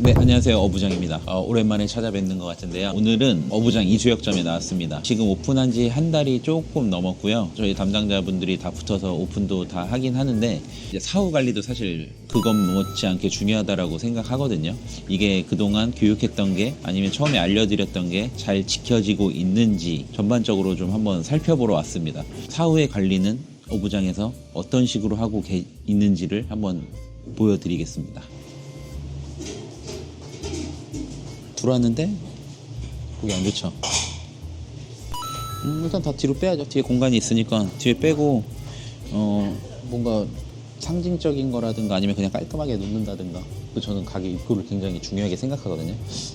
네, 안녕하세요. 어부장입니다. 오랜만에 찾아뵙는 것 같은데요. 오늘은 어부장 이주역점에 나왔습니다. 지금 오픈한 지 한 달이 조금 넘었고요. 저희 담당자분들이 다 붙어서 오픈도 다 하긴 하는데 이제 사후 관리도 사실 그것 못지않게 중요하다고 생각하거든요. 이게 그동안 교육했던 게 아니면 처음에 알려드렸던 게 잘 지켜지고 있는지 전반적으로 좀 한번 살펴보러 왔습니다. 사후의 관리는 어부장에서 어떤 식으로 하고 있는지를 한번 보여드리겠습니다. 들어왔는데 보기 안 좋죠. 일단 다 뒤로 빼야죠. 뒤에 공간이 있으니까 뒤에 빼고 뭔가 상징적인 거라든가 아니면 그냥 깔끔하게 놓는다든가. 저는 가게 입구를 굉장히 중요하게 생각하거든요.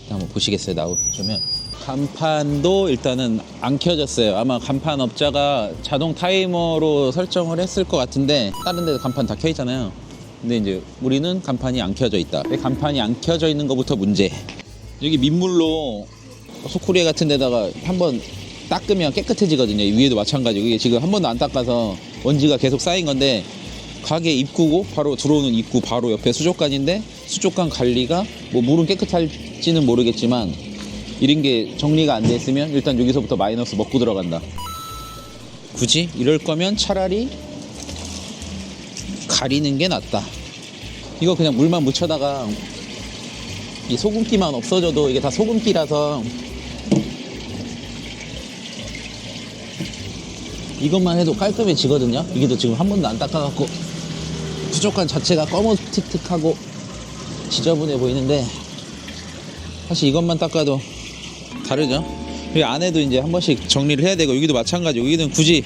한번 보시겠어요? 나오시면 간판도 일단은 안 켜졌어요. 아마 간판 업자가 자동 타이머로 설정을 했을 것 같은데 다른 데도 간판 다 켜 있잖아요. 근데 이제 우리는 간판이 안 켜져 있다. 간판이 안 켜져 있는 것부터 문제. 여기 민물로 소쿠리에 같은 데다가 한번 닦으면 깨끗해지거든요. 위에도 마찬가지고. 이게 지금 한 번도 안 닦아서 먼지가 계속 쌓인 건데 가게 입구고 바로 들어오는 입구 바로 옆에 수족관인데 수족관 관리가 뭐 물은 깨끗할지는 모르겠지만 이런 게 정리가 안 돼 있으면 일단 여기서부터 마이너스 먹고 들어간다. 굳이 이럴 거면 차라리 가리는 게 낫다. 이거 그냥 물만 묻혀다가 이 소금기만 없어져도 이게 다 소금기라서 이것만 해도 깔끔해지거든요. 이게도 지금 한 번도 안 닦아갖고 수족관 자체가 꺼머틱틱하고 지저분해 보이는데 사실 이것만 닦아도 다르죠. 이 안에도 이제 한 번씩 정리를 해야 되고 여기도 마찬가지고 여기는 굳이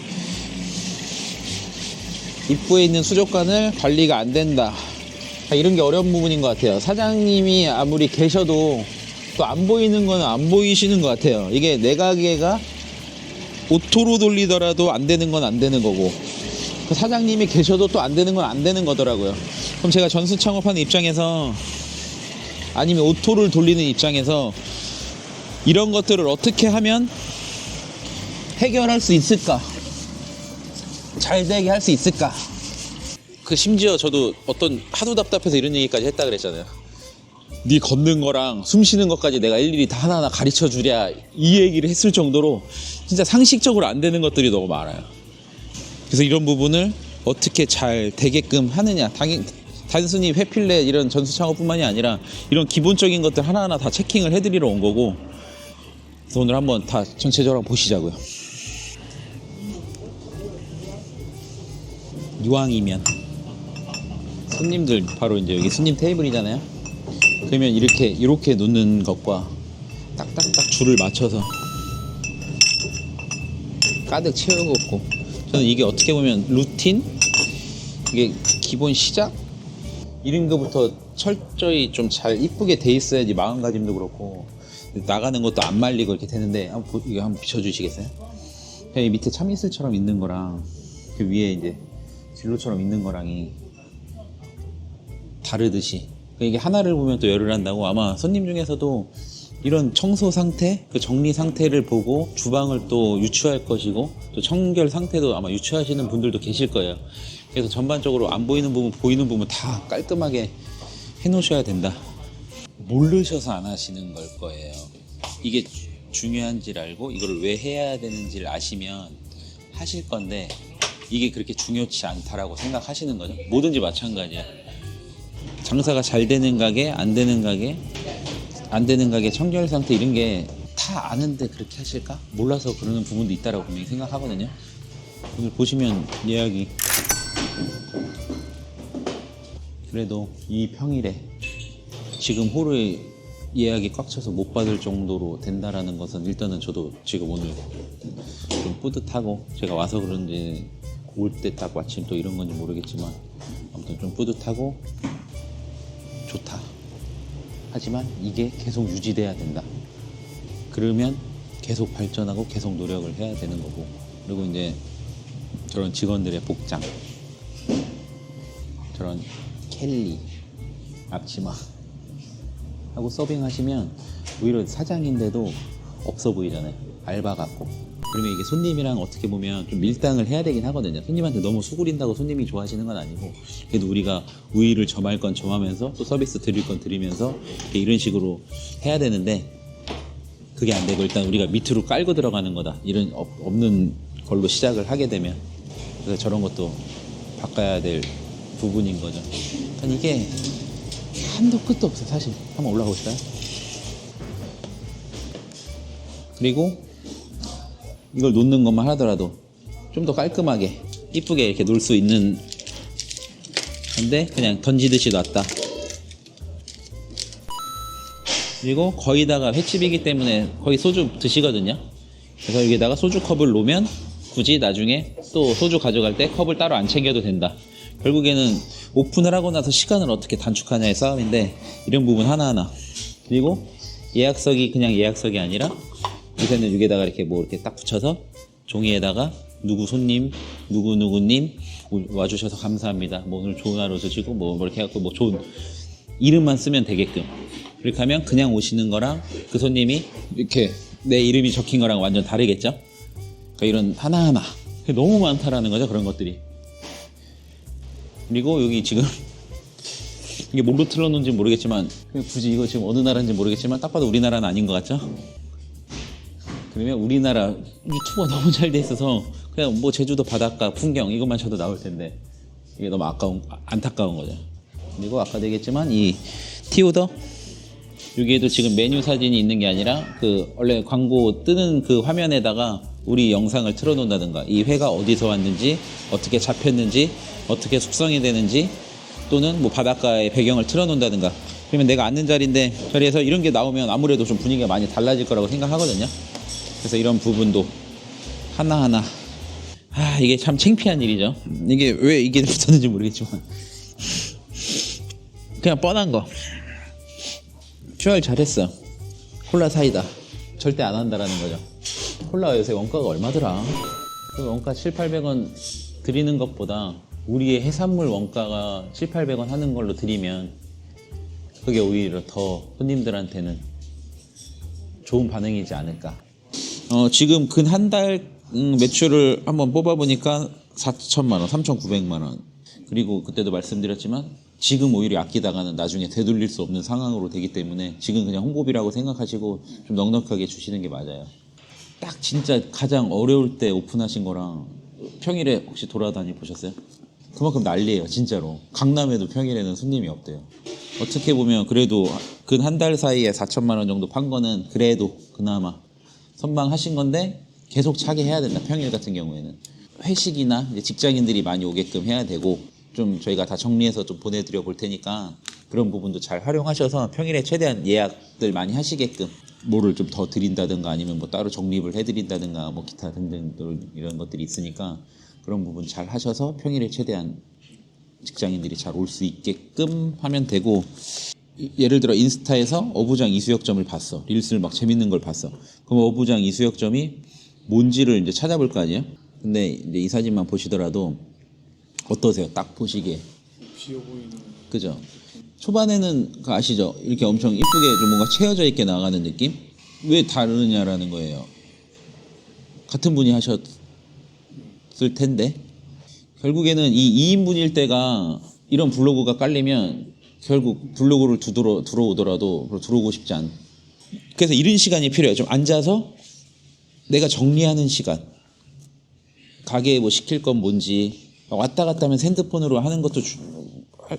입구에 있는 수족관을 관리가 안 된다. 이런 게 어려운 부분인 것 같아요. 사장님이 아무리 계셔도 또 안 보이는 건 안 보이시는 것 같아요. 이게 내 가게가 오토로 돌리더라도 안 되는 건 안 되는 거고 사장님이 계셔도 또 안 되는 건 안 되는 거더라고요. 그럼 제가 전수 창업하는 입장에서 아니면 오토를 돌리는 입장에서 이런 것들을 어떻게 하면 해결할 수 있을까? 잘 되게 할 수 있을까? 심지어 저도 어떤 하도 답답해서 이런 얘기까지 했다 그랬잖아요. 네 걷는 거랑 숨 쉬는 것까지 내가 일일이 다 하나하나 가르쳐 주랴 이 얘기를 했을 정도로 진짜 상식적으로 안 되는 것들이 너무 많아요. 그래서 이런 부분을 어떻게 잘 되게끔 하느냐. 단순히 회필렛 이런 전수 창업뿐만이 아니라 이런 기본적인 것들 하나하나 다 체킹을 해드리러 온 거고 그래서 오늘 한번 다 전체적으로 보시자고요. 이왕이면 손님들 바로 이제 여기 손님 테이블이잖아요. 그러면 이렇게 놓는 것과 딱딱딱 줄을 맞춰서 가득 채우고 저는 이게 어떻게 보면 루틴? 이게 기본 시작? 이런 거부터 철저히 좀 잘 이쁘게 돼 있어야지 마음가짐도 그렇고 나가는 것도 안 말리고 이렇게 되는데 이거 한번 비춰주시겠어요? 그냥 이 밑에 참이슬처럼 있는 거랑 그 위에 이제 진로처럼 있는 거랑이 다르듯이 이게 하나를 보면 또 열을 한다고 아마 손님 중에서도 이런 청소 상태, 그 정리 상태를 보고 주방을 또 유추할 것이고 또 청결 상태도 아마 유추하시는 분들도 계실 거예요. 그래서 전반적으로 안 보이는 부분, 보이는 부분 다 깔끔하게 해놓으셔야 된다. 모르셔서 안 하시는 걸 거예요. 이게 중요한지를 알고 이걸 왜 해야 되는지를 아시면 하실 건데 이게 그렇게 중요치 않다라고 생각하시는 거죠. 뭐든지 마찬가지야. 장사가 잘 되는 가게, 안 되는 가게, 안 되는 가게 청결 상태 이런 게 다 아는데 그렇게 하실까? 몰라서 그러는 부분도 있다라고 분명히 생각하거든요. 오늘 보시면 예약이 그래도 이 평일에 지금 홀을 예약이 꽉 차서 못 받을 정도로 된다라는 것은 일단은 저도 지금 오늘 좀 뿌듯하고 제가 와서 그런지 올 때 딱 마침 또 이런 건지 모르겠지만 아무튼 좀 뿌듯하고 좋다. 하지만 이게 계속 유지돼야 된다. 그러면 계속 발전하고 계속 노력을 해야 되는 거고 그리고 이제 저런 직원들의 복장 저런 캘리 앞치마 하고 서빙하시면 오히려 사장인데도 없어 보이잖아요. 알바 같고 그러면 이게 손님이랑 어떻게 보면 좀 밀당을 해야 되긴 하거든요. 손님한테 너무 수그린다고 손님이 좋아하시는 건 아니고, 그래도 우리가 우위를 점할 건 점하면서 또 서비스 드릴 건 드리면서 이런 식으로 해야 되는데, 그게 안 되고 일단 우리가 밑으로 깔고 들어가는 거다, 이런 없는 걸로 시작을 하게 되면, 그래서 저런 것도 바꿔야 될 부분인 거죠. 그러니까 이게 한도 끝도 없어 사실. 한번 올라가 볼까요? 그리고 이걸 놓는 것만 하더라도 좀 더 깔끔하게 이쁘게 이렇게 놓을 수 있는 건데, 그냥 던지듯이 놨다. 그리고 거의다가 횟집이기 때문에 거의 소주 드시거든요. 그래서 여기다가 소주 컵을 놓으면 굳이 나중에 또 소주 가져갈 때 컵을 따로 안 챙겨도 된다. 결국에는 오픈을 하고 나서 시간을 어떻게 단축하냐의 싸움인데, 이런 부분 하나하나. 그리고 예약석이 그냥 예약석이 아니라 요새는 여기에다가 이렇게 뭐 이렇게 딱 붙여서 종이에다가 누구 손님, 누구누구님 와주셔서 감사합니다, 뭐 오늘 좋은 하루 되시고 뭐 이렇게 해갖고 뭐 좋은 이름만 쓰면 되게끔. 그렇게 하면 그냥 오시는 거랑 그 손님이 이렇게 내 이름이 적힌 거랑 완전 다르겠죠. 그러니까 이런 하나하나 너무 많다라는 거죠, 그런 것들이. 그리고 여기 지금 이게 뭘로 틀어놓은지 모르겠지만, 굳이 이거 지금 어느 나라인지 모르겠지만 딱 봐도 우리나라는 아닌 것 같죠? 그러면 우리나라 유튜브가 너무 잘 돼 있어서 그냥 뭐 제주도 바닷가 풍경 이것만 쳐도 나올 텐데, 이게 너무 안타까운 거죠. 그리고 아까도 얘기했지만 이 티오더, 여기에도 지금 메뉴 사진이 있는 게 아니라 그 원래 광고 뜨는 그 화면에다가 우리 영상을 틀어놓는다든가, 이 회가 어디서 왔는지, 어떻게 잡혔는지, 어떻게 숙성이 되는지, 또는 뭐 바닷가의 배경을 틀어놓는다든가. 그러면 내가 앉는 자리에서 이런 게 나오면 아무래도 좀 분위기가 많이 달라질 거라고 생각하거든요. 그래서 이런 부분도 하나하나, 이게 참 창피한 일이죠. 이게 왜 이게 붙었는지 모르겠지만 그냥 뻔한 거. 퓨얼 잘했어. 콜라 사이다 절대 안 한다라는 거죠. 콜라 요새 원가가 얼마더라? 그 원가 700~800원 드리는 것보다 우리의 해산물 원가가 700~800원 하는 걸로 드리면 그게 오히려 더 손님들한테는 좋은 반응이지 않을까. 지금 근 한 달 매출을 한번 뽑아보니까 4천만 원, 3,900만 원. 그리고 그때도 말씀드렸지만 지금 오히려 아끼다가는 나중에 되돌릴 수 없는 상황으로 되기 때문에 지금 그냥 홍보비라고 생각하시고 좀 넉넉하게 주시는 게 맞아요. 딱 진짜 가장 어려울 때 오픈하신 거랑 평일에 혹시 돌아다니 보셨어요? 그만큼 난리예요, 진짜로. 강남에도 평일에는 손님이 없대요. 어떻게 보면 그래도 근 한 달 사이에 4천만 원 정도 판 거는 그래도 그나마 선방하신 건데, 계속 차게 해야 된다. 평일 같은 경우에는 회식이나 이제 직장인들이 많이 오게끔 해야 되고, 좀 저희가 다 정리해서 좀 보내드려 볼 테니까 그런 부분도 잘 활용하셔서 평일에 최대한 예약들 많이 하시게끔, 뭐를 좀 더 드린다든가 아니면 뭐 따로 적립을 해드린다든가 뭐 기타 등등 이런 것들이 있으니까 그런 부분 잘 하셔서 평일에 최대한 직장인들이 잘 올 수 있게끔 하면 되고, 예를 들어 인스타에서 어부장 이수역점을 봤어. 릴스를 막 재밌는 걸 봤어. 그럼 어부장 이수역점이 뭔지를 이제 찾아볼 거 아니에요? 근데 이제 이 사진만 보시더라도 어떠세요? 딱 보시기에. 비어 보이는. 그죠? 초반에는 그 아시죠? 이렇게 엄청 이쁘게 좀 뭔가 채워져 있게 나가는 느낌? 왜 다르냐라는 거예요. 같은 분이 하셨을 텐데. 결국에는 이 2인분일 때가 이런 블로그가 깔리면 결국 블로그를 들어오더라도 들어오고 싶지 않. 그래서 이런 시간이 필요해요. 좀 앉아서 내가 정리하는 시간. 가게에 뭐 시킬 건 뭔지, 왔다 갔다 하면 핸드폰으로 하는 것도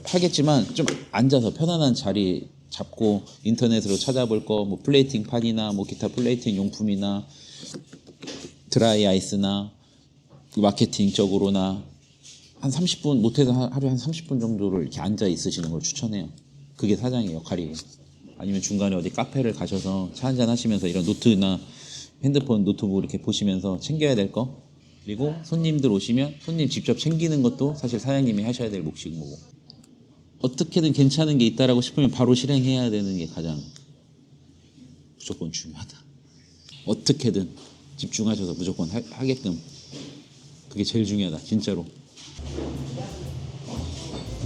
하겠지만 좀 앉아서 편안한 자리 잡고 인터넷으로 찾아볼 거, 뭐 플레이팅 판이나 뭐 기타 플레이팅 용품이나 드라이 아이스나 마케팅적으로나 한 30분, 못해도 하루에 한 30분 정도를 이렇게 앉아 있으시는 걸 추천해요. 그게 사장의 역할이에요. 아니면 중간에 어디 카페를 가셔서 차 한잔 하시면서 이런 노트나 핸드폰, 노트북 이렇게 보시면서 챙겨야 될 거. 그리고 손님들 오시면 손님 직접 챙기는 것도 사실 사장님이 하셔야 될 몫이고, 어떻게든 괜찮은 게 있다라고 싶으면 바로 실행해야 되는 게 가장 무조건 중요하다. 어떻게든 집중하셔서 무조건 하게끔, 그게 제일 중요하다, 진짜로.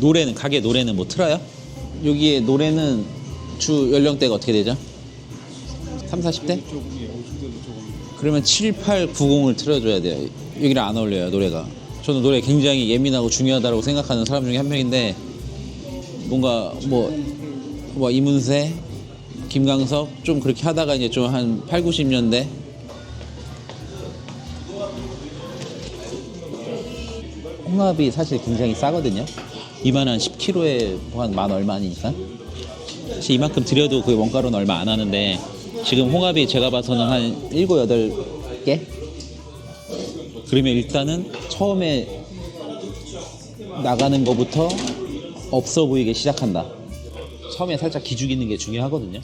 노래는, 가게 노래는 뭐 틀어요? 여기에 노래는 주 연령대가 어떻게 되죠? 30, 40대? 그러면 7890을 틀어줘야 돼요. 여기랑 안 어울려요, 노래가. 저는 노래 굉장히 예민하고 중요하다고 생각하는 사람 중에 한 명인데, 뭔가 뭐 이문세, 김광석 좀 그렇게 하다가 이제 좀 한 8, 90년대 홍합이 사실 굉장히 싸거든요. 이만한 10kg에 한 만 얼마니까. 사실 이만큼 들여도 그 원가로는 얼마 안 하는데, 지금 홍합이 제가 봐서는 한 7, 8개? 그러면 일단은 처음에 나가는 거부터 없어 보이게 시작한다. 처음에 살짝 기죽이는 게 중요하거든요.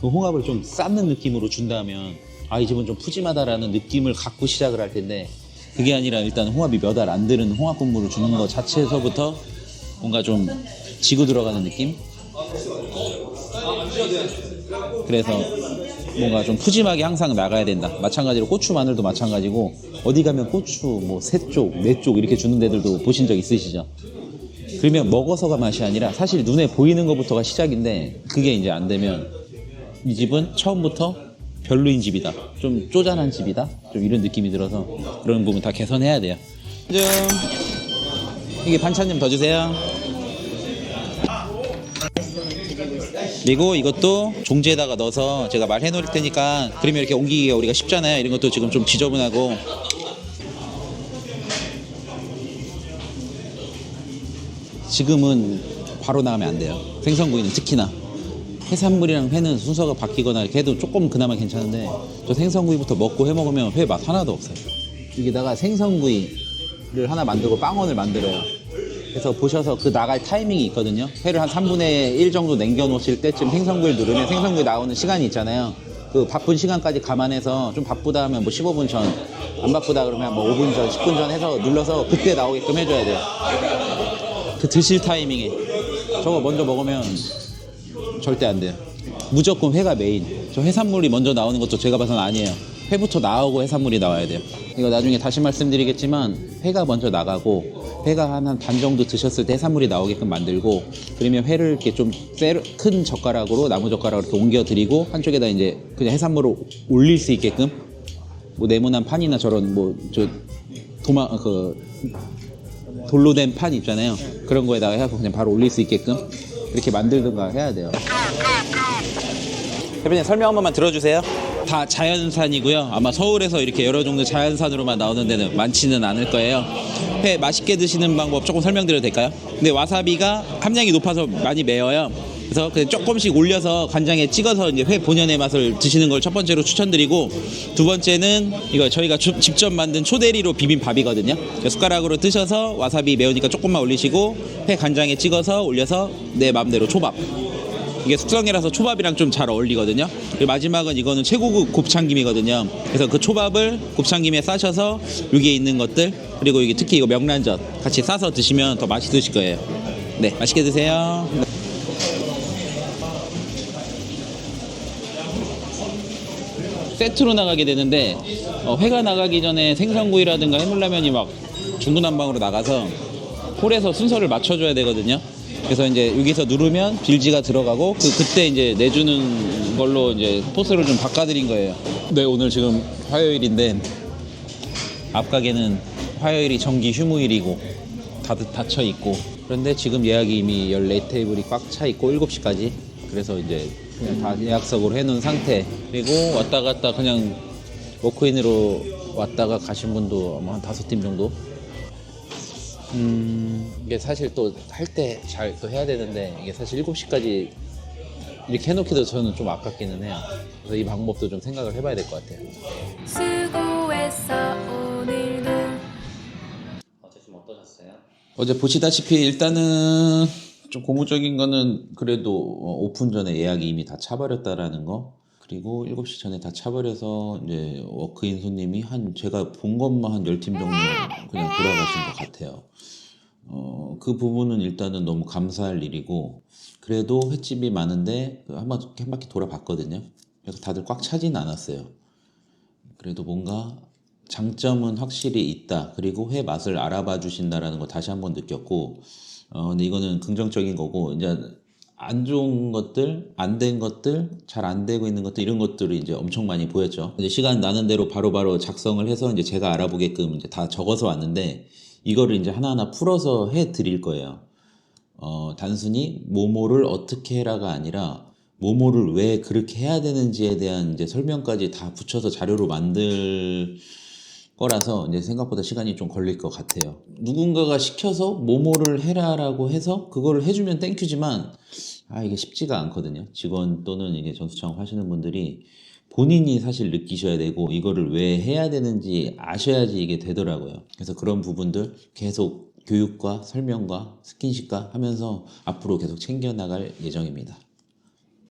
그 홍합을 좀 쌓는 느낌으로 준다면, 아, 이 집은 좀 푸짐하다라는 느낌을 갖고 시작을 할 텐데, 그게 아니라 일단 홍합이 몇 알 안 들은 홍합 국물을 주는 것 자체에서부터 뭔가 좀 지고 들어가는 느낌? 그래서 뭔가 좀 푸짐하게 항상 나가야 된다. 마찬가지로 고추 마늘도 마찬가지고, 어디 가면 고추 뭐 3쪽, 4쪽 이렇게 주는 데들도 보신 적 있으시죠? 그러면 먹어서가 맛이 아니라 사실 눈에 보이는 것부터가 시작인데, 그게 이제 안 되면 이 집은 처음부터 별로인 집이다, 좀 쪼잔한 집이다, 좀 이런 느낌이 들어서 그런 부분 다 개선해야 돼요. 이게 반찬 좀 더 주세요. 그리고 이것도 종지에다가 넣어서 제가 말해놓을 테니까, 그러면 이렇게 옮기기가 우리가 쉽잖아요. 이런 것도 지금 좀 지저분하고. 지금은 바로 나가면 안 돼요. 생선구이는 특히나. 해산물이랑 회는 순서가 바뀌거나 이렇게 해도 조금 그나마 괜찮은데, 저 생선구이부터 먹고 해 먹으면 회 맛 하나도 없어요. 여기다가 생선구이를 하나 만들고 빵원을 만들어요. 그래서 보셔서 그 나갈 타이밍이 있거든요. 회를 한 3분의 1 정도 남겨 놓으실 때쯤 생선구이를 누르면 생선구이 나오는 시간이 있잖아요. 그 바쁜 시간까지 감안해서, 좀 바쁘다 하면 뭐 15분 전, 안 바쁘다 그러면 뭐 5분 전, 10분 전 해서 눌러서 그때 나오게끔 해줘야 돼요. 그 드실 타이밍에. 저거 먼저 먹으면 절대 안 돼요. 무조건 회가 메인. 저 해산물이 먼저 나오는 것도 제가 봐서는 아니에요. 회부터 나오고 해산물이 나와야 돼요. 이거 나중에 다시 말씀드리겠지만, 회가 먼저 나가고, 회가 한 반 정도 드셨을 때 해산물이 나오게끔 만들고, 그러면 회를 이렇게 좀 큰 젓가락으로, 나무 젓가락으로 이렇게 옮겨드리고, 한쪽에다 이제 그냥 해산물을 올릴 수 있게끔, 뭐 네모난 판이나 저런 돌로 된 판 있잖아요. 그런 거에다가 해서 그냥 바로 올릴 수 있게끔 이렇게 만들든가 해야 돼요. 대표님 설명 한 번만 들어주세요. 다 자연산이고요. 아마 서울에서 이렇게 여러 종류 자연산으로만 나오는 데는 많지는 않을 거예요. 회 맛있게 드시는 방법 조금 설명드려도 될까요? 근데 와사비가 함량이 높아서 많이 매워요. 그래서 그냥 조금씩 올려서 간장에 찍어서 이제 회 본연의 맛을 드시는 걸 첫 번째로 추천드리고, 두 번째는 이거 저희가 직접 만든 초대리로 비빔 밥이거든요. 숟가락으로 드셔서 와사비 매우니까 조금만 올리시고, 회 간장에 찍어서 올려서 내 마음대로 초밥. 이게 숙성이라서 초밥이랑 좀 잘 어울리거든요. 그리고 마지막은 이거는 최고급 곱창김이거든요. 그래서 그 초밥을 곱창김에 싸셔서 여기에 있는 것들, 그리고 이게 특히 이거 명란젓 같이 싸서 드시면 더 맛있으실 거예요. 네, 맛있게 드세요. 세트로 나가게 되는데, 회가 나가기 전에 생선구이라든가 해물라면이 막 중구난방으로 나가서 홀에서 순서를 맞춰줘야 되거든요. 그래서 이제 여기서 누르면 빌지가 들어가고, 그때 이제 내주는 걸로 이제 포스를 좀 바꿔드린 거예요. 네, 오늘 지금 화요일인데, 앞 가게는 화요일이 정기 휴무일이고 다들 닫혀 있고, 그런데 지금 예약이 이미 14테이블이 꽉 차 있고 7시까지. 그래서 이제 그냥 다 예약석으로 해놓은 상태. 그리고 왔다 갔다 그냥 워크인으로 왔다가 가신 분도 아마 한 5팀 정도. 이게 사실 또 할 때 잘 또 해야 되는데, 이게 사실 7시까지 이렇게 해놓기도 저는 좀 아깝기는 해요. 그래서 이 방법도 좀 생각을 해봐야 될 것 같아요. 수고했어 오늘도. 어제 좀 어떠셨어요? 어제 보시다시피 일단은 좀 고무적인 거는 그래도 오픈 전에 예약이 이미 다 차버렸다라는 거, 그리고 7시 전에 다 차버려서 이제 워크인 손님이 제가 본 것만 한 10팀 정도 그냥 돌아가신 것 같아요. 그 부분은 일단은 너무 감사할 일이고, 그래도 횟집이 많은데 한 바퀴 돌아봤거든요. 그래서 다들 꽉 차진 않았어요. 그래도 뭔가 장점은 확실히 있다. 그리고 회 맛을 알아봐 주신다라는 거 다시 한번 느꼈고, 근데 이거는 긍정적인 거고, 이제 안 좋은 것들, 안 된 것들, 잘 안 되고 있는 것들 이런 것들이 이제 엄청 많이 보였죠. 이제 시간 나는 대로 바로바로 작성을 해서 이제 제가 알아보게끔 이제 다 적어서 왔는데 이거를 이제 하나하나 풀어서 해 드릴 거예요. 단순히 뭐뭐를 어떻게 해라가 아니라 뭐뭐를 왜 그렇게 해야 되는지에 대한 이제 설명까지 다 붙여서 자료로 만들 거라서 이제 생각보다 시간이 좀 걸릴 것 같아요. 누군가가 시켜서 뭐뭐를 해라라고 해서 그거를 해주면 땡큐지만 이게 쉽지가 않거든요. 직원 또는 이게 전수창업 하시는 분들이 본인이 사실 느끼셔야 되고 이거를 왜 해야 되는지 아셔야지 이게 되더라고요. 그래서 그런 부분들 계속 교육과 설명과 스킨십과 하면서 앞으로 계속 챙겨나갈 예정입니다.